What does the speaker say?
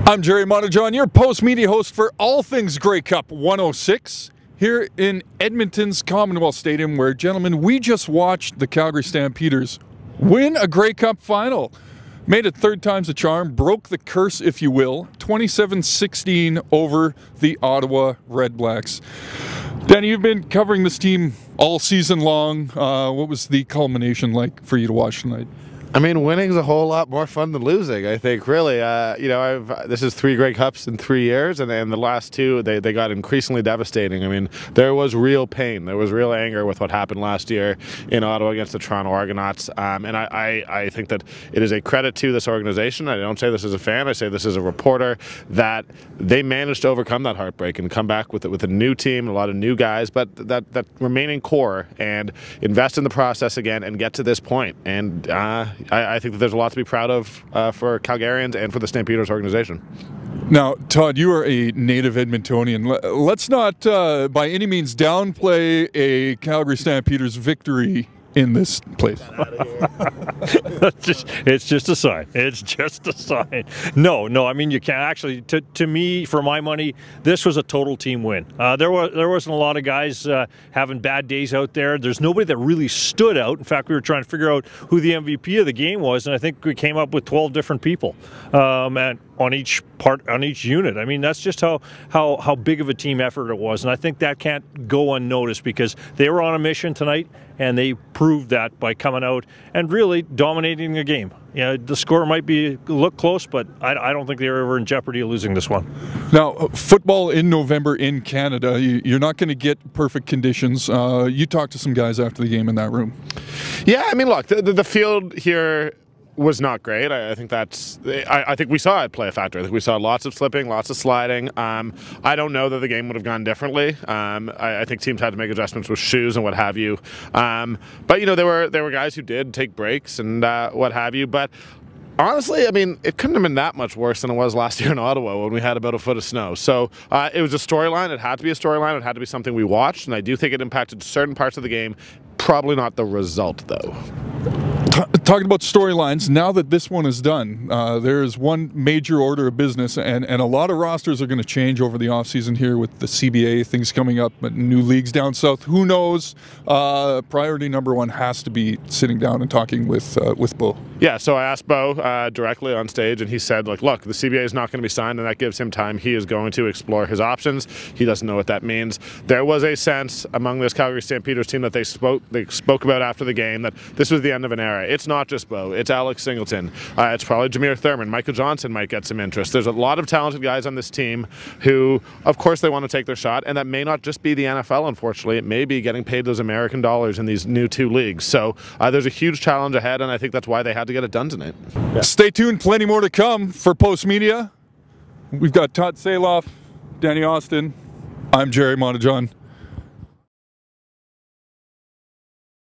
I'm Jerry Montajon, your post-media host for all things Grey Cup 106 here in Edmonton's Commonwealth Stadium, where, gentlemen, we just watched the Calgary-Stampeders win a Grey Cup final. Made it third time's a charm, broke the curse, if you will, 27-16 over the Ottawa Red Blacks. Danny, you've been covering this team all season long. What was the culmination like for you to watch tonight? I mean, winning's a whole lot more fun than losing, I think, really. This is 3 Grey Cups in 3 years, and the last 2, they got increasingly devastating. I mean, there was real pain. There was real anger with what happened last year in Ottawa against the Toronto Argonauts. And I think that it is a credit to this organization. I don't say this as a fan. I say this as a reporter, that they managed to overcome that heartbreak and come back with a new team, a lot of new guys, but that remaining core, and invest in the process again and get to this point. And I think that there's a lot to be proud of for Calgarians and for the Stampeders organization. Now, Todd, you are a native Edmontonian. Let's not by any means downplay a Calgary Stampeders victory in this place. It's just a sign. It's just a sign. No, I mean, you can't actually, to me, for my money, this was a total team win. There wasn't a lot of guys having bad days out there. There's nobody that really stood out. In fact, we were trying to figure out who the MVP of the game was, and I think we came up with 12 different people and on each unit. I mean, that's just how big of a team effort it was, and I think that can't go unnoticed, because they were on a mission tonight, and they proved that by coming out and really dominating the game. You know, the score might look close, but I don't think they were ever in jeopardy of losing this one. Now, football in November in Canada, you're not going to get perfect conditions. You talked to some guys after the game in that room. Yeah, I mean, look, the field here was not great. I think I think we saw it play a factor. I think we saw lots of slipping, lots of sliding. I don't know that the game would have gone differently. I think teams had to make adjustments with shoes and what have you. But you know, there were guys who did take breaks and what have you. But honestly, I mean, it couldn't have been that much worse than it was last year in Ottawa when we had about a foot of snow. So it was a storyline. It had to be a storyline. It had to be something we watched, and I do think it impacted certain parts of the game. Probably not the result, though. Talking about storylines, now that this one is done, there is one major order of business, and a lot of rosters are going to change over the offseason here with the CBA, things coming up, new leagues down south. Who knows? Priority number 1 has to be sitting down and talking with Bo. Yeah, so I asked Bo directly on stage, and he said, like, look, the CBA is not going to be signed, and that gives him time. He is going to explore his options. He doesn't know what that means. There was a sense among this Calgary Stampeders team that they spoke about after the game that this was the end of an era. It's not just Bo. It's Alex Singleton. It's probably Jameer Thurman. Michael Johnson might get some interest. There's a lot of talented guys on this team who, of course, they want to take their shot, and that may not just be the NFL, unfortunately. It may be getting paid those American dollars in these new 2 leagues. So there's a huge challenge ahead, and I think that's why they had to get it done tonight. Yeah. Stay tuned. Plenty more to come for Post Media. We've got Todd Saloff, Danny Austin. I'm Jerry Montajon.